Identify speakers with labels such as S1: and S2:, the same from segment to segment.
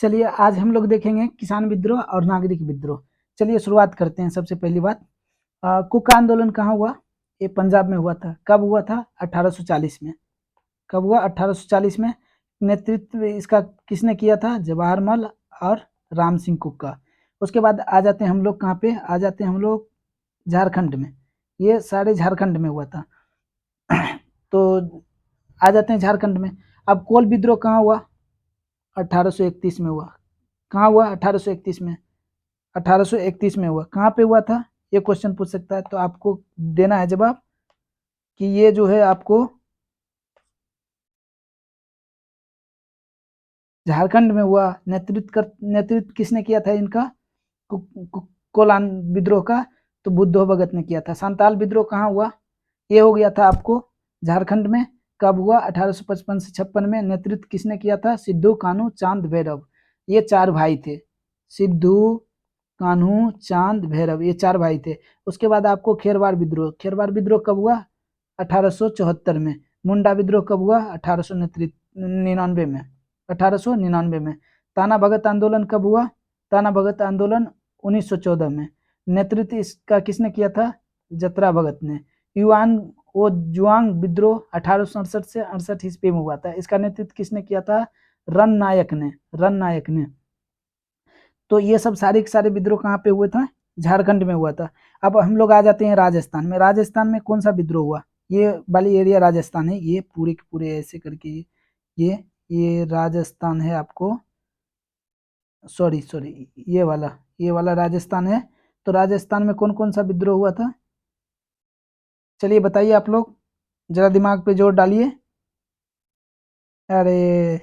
S1: चलिए आज हम लोग देखेंगे किसान विद्रोह और नागरिक विद्रोह। चलिए शुरुआत करते हैं। सबसे पहली बात, कुका आंदोलन कहाँ हुआ? ये पंजाब में हुआ था। कब हुआ था? 1840 में। कब हुआ? 1840 में। नेतृत्व इसका किसने किया था? जवाहरलाल और राम सिंह कुक्का। उसके बाद आ जाते हैं हम लोग कहाँ पे? आ जाते हैं हम लोग झारखंड में। ये सारे झारखंड में हुआ था। तो आ जाते हैं झारखंड में। अब कोल विद्रोह कहाँ हुआ? 1831 में हुआ। कहाँ हुआ? 1831 में। 1831 में हुआ। कहाँ पे हुआ था? ये क्वेश्चन पूछ सकता है, तो आपको देना है जवाब कि ये जो है आपको झारखंड में हुआ। नेतृत्व किसने किया था इनका? कोलान विद्रोह का तो बुद्धो भगत ने किया था। संताल विद्रोह कहाँ हुआ? ये हो गया था आपको झारखंड में। कब हुआ? 1855 से 56 में। नेतृत्व किसने किया था? सिद्धू, कान्हू, चांद, भैरव। ये चार भाई थे। सिद्धू, कान्हू, चांद, भैरव, ये चार भाई थे। उसके बाद आपको खेरवार विद्रोह। खेरवार विद्रोह कब हुआ? 1874 में। मुंडा विद्रोह कब हुआ? 1899 में। 1899 में। ताना भगत आंदोलन कब हुआ? ताना भगत आंदोलन 1914 में। नेतृत्व इसका किसने किया था? जतरा भगत ने। युआन वो जुआंग विद्रोह 1867 से 68 ईस्वी में हुआ था। इसका नेतृत्व किसने किया था? रन नायक ने। रन नायक ने। तो ये सब सारे के सारे विद्रोह कहाँ पे हुए थे? झारखंड में हुआ था। अब हम लोग आ जाते हैं राजस्थान में। राजस्थान में कौन सा विद्रोह हुआ? ये वाली एरिया राजस्थान है। ये पूरे के पूरे ऐसे करके ये राजस्थान है आपको। सॉरी सॉरी, ये वाला राजस्थान है। तो राजस्थान में कौन कौन सा विद्रोह हुआ था? चलिए बताइए आप लोग, जरा दिमाग पे जोर डालिए। अरे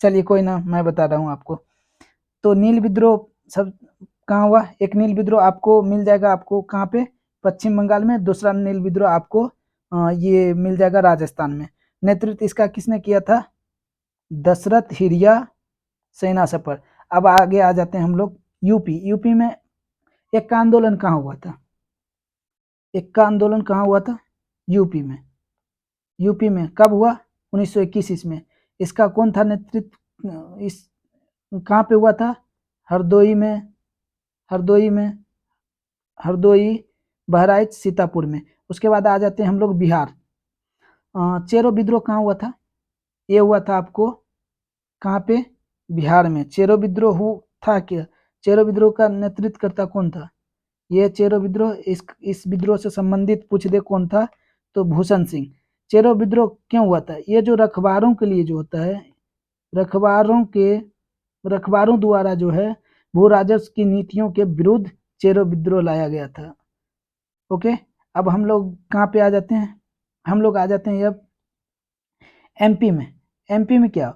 S1: चलिए कोई ना, मैं बता रहा हूँ आपको। तो नील विद्रोह सब कहाँ हुआ? एक नील विद्रोह आपको मिल जाएगा, आपको कहाँ पे? पश्चिम बंगाल में। दूसरा नील विद्रोह आपको ये मिल जाएगा राजस्थान में। नेतृत्व इसका किसने किया था? दशरथ हिरिया सेना सफर। अब आगे आ जाते हैं हम लोग यूपी। यूपी में एक का आंदोलन कहाँ हुआ था? एक का आंदोलन कहाँ हुआ था? यूपी में। यूपी में कब हुआ? 1921 इसमें। इसका कौन था नेतृत्व? इस कहाँ पे हुआ था? हरदोई में। हरदोई में। हरदोई, बहराइच, सीतापुर में। उसके बाद आ जाते हैं हम लोग बिहार। चेरो विद्रोह कहाँ हुआ था? ये हुआ था आपको कहाँ पे? बिहार में। चेरो विद्रोह था क्या? चेरो विद्रोह का नेतृत्व करता कौन था? ये चेरो विद्रोह, इस विद्रोह से संबंधित पूछ दे कौन था, तो भूषण सिंह। चेरो विद्रोह क्यों हुआ था? ये जो रखवारों के लिए जो होता है, रखवारों द्वारा जो है भू राजस्व की नीतियों के विरुद्ध चेरो विद्रोह लाया गया था। ओके। अब हम लोग कहाँ पे आ जाते हैं? हम लोग आ जाते हैं अब एमपी में। एमपी में क्या?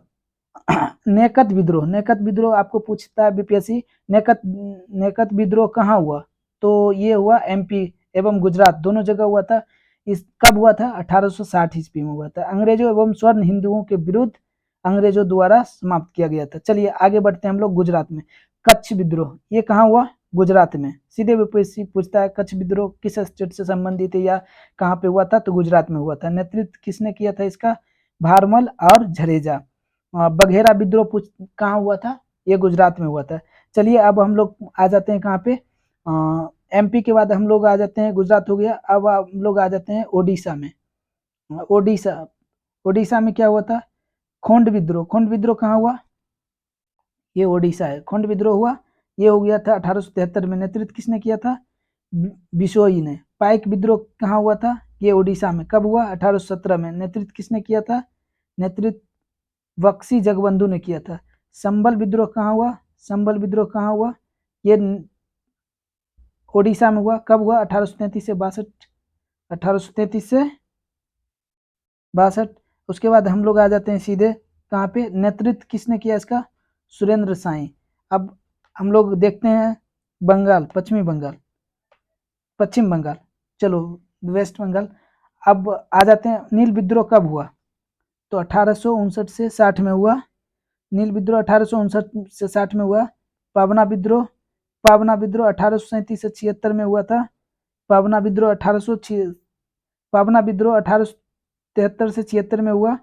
S1: नेकत विद्रोह। नेकत विद्रोह आपको पूछता है बीपीएससी। नेकत विद्रोह कहाँ हुआ? तो ये हुआ एमपी एवं गुजरात दोनों जगह हुआ था। इस कब हुआ था? 1860 ईस्वी में हुआ था। अंग्रेजों एवं स्वर्ण हिंदुओं के विरुद्ध अंग्रेजों द्वारा समाप्त किया गया था। चलिए आगे बढ़ते हैं हम लोग गुजरात में। कच्छ विद्रोह, ये कहाँ हुआ? गुजरात में। सीधे बीपीएससी पूछता है कच्छ विद्रोह किस स्टेट से संबंधित है या कहाँ पे हुआ था, तो गुजरात में हुआ था। नेतृत्व किसने किया था इसका? भारमल और झरेजा। बघेरा विद्रोह कहाँ हुआ था? ये गुजरात में हुआ था। चलिए अब हम लोग आ जाते हैं कहाँ पे? एमपी के बाद हम लोग आ जाते हैं, गुजरात हो गया। अब हम लोग आ जाते हैं ओडिशा में। ओडिशा। ओडिशा में क्या हुआ था? खोंड विद्रोह। खोंड विद्रोह कहाँ हुआ? ये ओडिशा है। खोंड विद्रोह हुआ, ये हो गया था 1873 में। नेतृत्व किसने किया था? बिशोई ने। पाइक विद्रोह कहाँ हुआ था? ये ओडिशा में। कब हुआ? 1817 में। नेतृत्व किसने किया था? नेतृत्व बक्सी जगबंधु ने किया था। संबल विद्रोह कहाँ हुआ? संबल विद्रोह कहाँ हुआ? ये ओडिशा में हुआ। कब हुआ? 1833 से 62। 1833 से 62। उसके बाद हम लोग आ जाते हैं सीधे कहाँ पे? नेतृत्व किसने किया इसका? सुरेंद्र साई। अब हम लोग देखते हैं बंगाल, पश्चिम बंगाल, चलो वेस्ट बंगाल। अब आ जाते हैं नील विद्रोह कब हुआ? तो 1859 से 60 में हुआ। नील विद्रोह 1859 से 60 में हुआ। पावना विद्रोह 1837 से 76 में हुआ था। पावना विद्रोह 1873 से 76 में हुआ।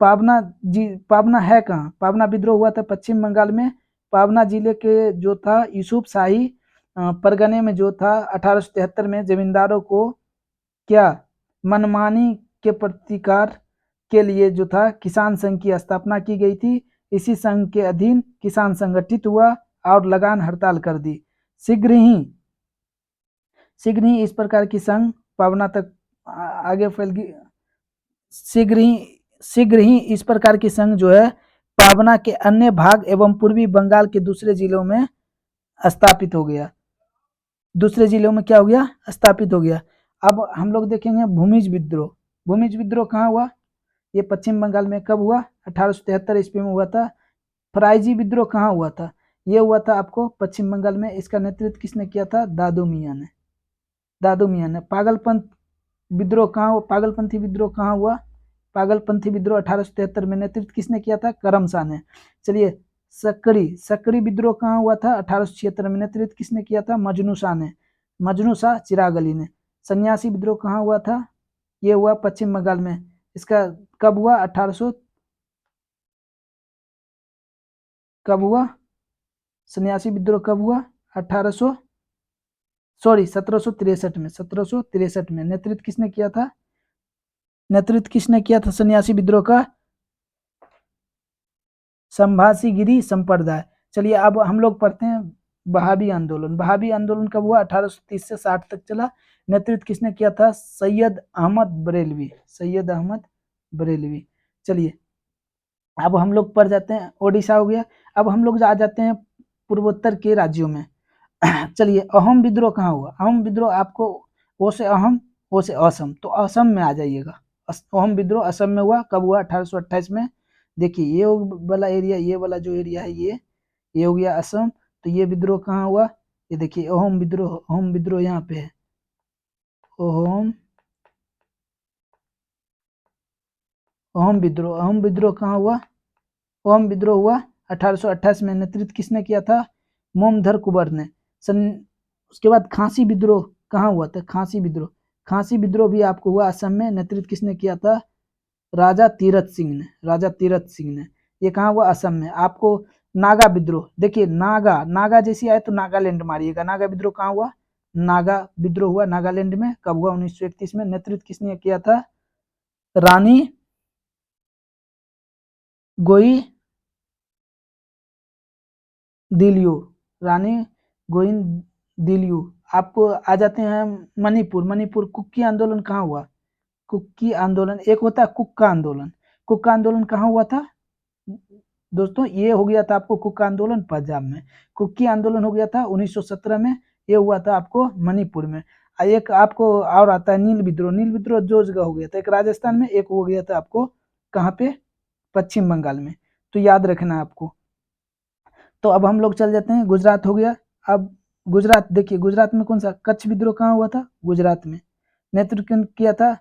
S1: पावना है कहाँ? पावना विद्रोह हुआ था पश्चिम बंगाल में। पावना जिले के जो था यूसुफ शाही परगने में जो था 1873 में जमींदारों को क्या मनमानी के प्रतिकार के लिए जो था किसान संघ की स्थापना की गई थी। इसी संघ के अधीन किसान संगठित हुआ और लगान हड़ताल कर दी। शीघ्र ही इस प्रकार की संघ पावना तक आगे फैल गई। शीघ्र ही इस प्रकार की संघ जो है पावना के अन्य भाग एवं पूर्वी बंगाल के दूसरे जिलों में स्थापित हो गया। दूसरे जिलों में क्या हो गया? स्थापित हो गया। अब हम लोग देखेंगे भूमिज विद्रोह। भूमिज विद्रोह कहाँ हुआ? ये पश्चिम बंगाल में कब हुआ? 1873 ईस्वी में हुआ था। फराइजी विद्रोह कहाँ हुआ था? ये हुआ था आपको पश्चिम बंगाल में। इसका नेतृत्व किसने किया था? दादू मियाँ ने। दादू मियाँ ने। पागलपंथी विद्रोह कहाँ हुआ? पागलपंथी विद्रोह 1873 में नेतृत्व किसने किया था? करम शाह ने। चलिए सक्री विद्रोह कहाँ हुआ था? 1876 में नेतृत्व किसने किया था? मजनू शाह ने। मजनू शाह चिराग अली ने। सन्यासी विद्रोह कहाँ हुआ था? ये हुआ पश्चिम बंगाल में। इसका कब हुआ? 1800 कब हुआ? सन्यासी विद्रोह कब हुआ? 1763 में। 1763 में नेतृत्व किसने किया था? सन्यासी विद्रोह का? संभासीगिरी संप्रदाय। चलिए अब हम लोग पढ़ते हैं बहाबी आंदोलन। बहाबी आंदोलन कब हुआ? 1830 से 60 तक चला। नेतृत्व किसने किया था? सैयद अहमद बरेलवी। चलिए अब हम लोग पढ़ जाते हैं, ओडिशा हो गया। अब हम लोग आ जाते हैं पूर्वोत्तर के राज्यों में। चलिए अहोम विद्रोह कहाँ हुआ? अहोम विद्रोह आपको ओ से अहम, ओ से असम, तो असम में आ जाइएगा। अहोम विद्रोह असम में हुआ। कब हुआ? 1828 में। देखिए ये वाला एरिया, ये वाला जो एरिया है ये हो गया असम। तो ये विद्रोह कहाँ हुआ? ये देखिए अहोम विद्रोह यहाँ पे है। अहोम विद्रोह कहाँ हुआ? अहोम विद्रोह हुआ 1828 में। नेतृत्व किसने किया था? मोमधर कुंवर ने। उसके बाद खांसी विद्रोह कहाँ हुआ था? खांसी विद्रोह भी आपको हुआ असम में। नेतृत्व किसने किया था? राजा तीरथ सिंह ने। ये कहाँ हुआ? असम में। आपको नागा विद्रोह, देखिए नागा जैसी आए तो नागालैंड मारिएगा। नागा विद्रोह कहाँ हुआ? नागा विद्रोह हुआ नागालैंड में। कब हुआ? 1931 में। नेतृत्व किसने किया था? रानी गोई दिलियू। आपको आ जाते हैं मणिपुर। कुकी आंदोलन कहाँ हुआ? कुकी आंदोलन एक होता है कुक्का आंदोलन कहाँ हुआ था दोस्तों? ये हो गया था आपको कुक्का आंदोलन पंजाब में। कुकी आंदोलन हो गया था 1917 में। ये हुआ था आपको मणिपुर में। एक आपको और आता है नील विद्रोह दो जगह हो गया था, एक राजस्थान में, एक हो गया था आपको कहाँ पे? पश्चिम बंगाल में। तो याद रखना आपको। तो अब हम लोग चल जाते हैं, गुजरात हो गया। अब गुजरात देखिए, गुजरात में कौन सा? कच्छ विद्रोह कहाँ हुआ था? गुजरात में। नेतृत्व किया था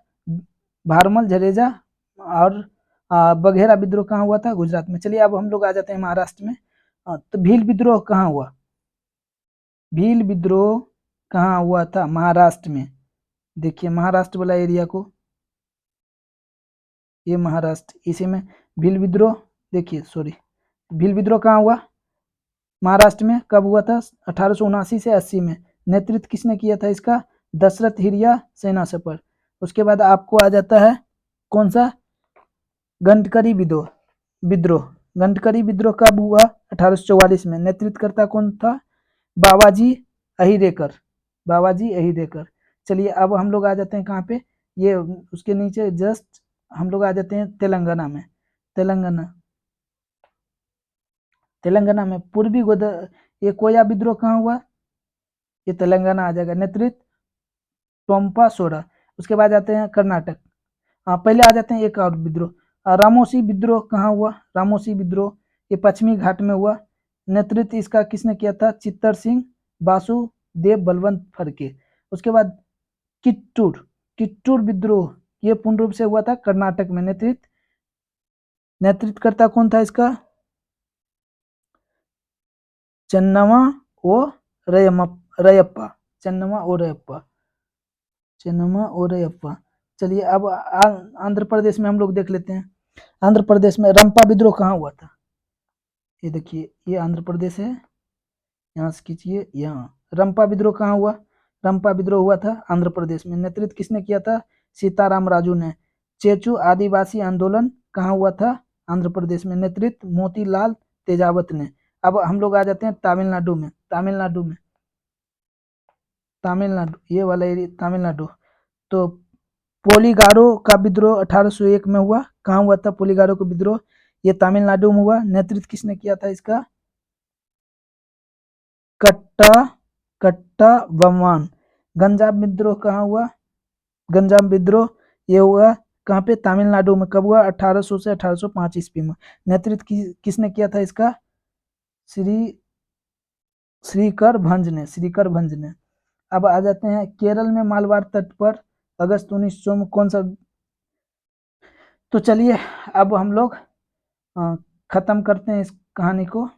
S1: भारमल जडेजा। और बघेरा विद्रोह कहाँ हुआ था? गुजरात में। चलिए अब हम लोग आ जाते हैं महाराष्ट्र में। तो भील विद्रोह कहाँ हुआ? भील विद्रोह कहाँ हुआ था? महाराष्ट्र में। देखिए महाराष्ट्र वाला एरिया को, ये महाराष्ट्र, इसी में भील विद्रोह। देखिए भील विद्रोह कहाँ हुआ? महाराष्ट्र में। कब हुआ था? 1879 से 80 में। नेतृत्व किसने किया था इसका? दशरथ हिरिया सेना सपर। उसके बाद आपको आ जाता है कौन सा? गंडकरी विद्रोह। गंडकरी विद्रोह कब हुआ? 1844 में। नेतृत्वकर्ता कौन था? बाबाजी अहिरेकर। चलिए अब हम लोग आ जाते हैं कहाँ पे? ये उसके नीचे जस्ट हम लोग आ जाते हैं तेलंगाना में। तेलंगाना में पूर्वी ये कोया विद्रोह कहाँ हुआ? ये तेलंगाना आ जाएगा। नेतृत्व टोम्पा सोरा। उसके बाद आते हैं कर्नाटक। पहले आ जाते हैं एक और विद्रोह, रामोसी विद्रोह कहाँ हुआ? रामोसी विद्रोह ये पश्चिमी घाट में हुआ। नेतृत्व इसका किसने किया था? चित्तर सिंह वासुदेव बलवंत फड़के। उसके बाद किट्टूर विद्रोह ये पूर्ण रूप से हुआ था कर्नाटक में। नेतृत्वकर्ता कौन था इसका? चन्नवा ओ रयप्पा। चलिए अब आंध्र प्रदेश में हम लोग देख लेते हैं। आंध्र प्रदेश में रंपा विद्रोह कहाँ हुआ था? ये देखिए ये आंध्र प्रदेश है, यहाँ से खींचिए यहाँ। रंपा विद्रोह कहाँ हुआ? रंपा विद्रोह हुआ था आंध्र प्रदेश में। नेतृत्व किसने किया था? सीताराम राजू ने। चेचू आदिवासी आंदोलन कहाँ हुआ था? आंध्र प्रदेश में। नेतृत्व मोतीलाल तेजावत ने। अब हम लोग आ जाते हैं तमिलनाडु में। तमिलनाडु ये वाला एरिया तमिलनाडु। तो पोलीगारो का विद्रोह 1801 में हुआ। कहाँ हुआ था पोलीगारो का विद्रोह? ये तमिलनाडु में हुआ। नेतृत्व किसने किया था इसका? कट्टा कट्टा बम्मान। गंजाम विद्रोह कहाँ हुआ? गंजाम विद्रोह ये हुआ कहाँ पे? तमिलनाडु में। कब हुआ? 1800 से 1805 ईस्वी में। नेतृत्व किसने किया था इसका? श्री श्रीकर भंज ने। अब आ जाते हैं केरल में मालवार तट पर अगस्त 1900 में कौन सा। तो चलिए अब हम लोग खत्म करते हैं इस कहानी को।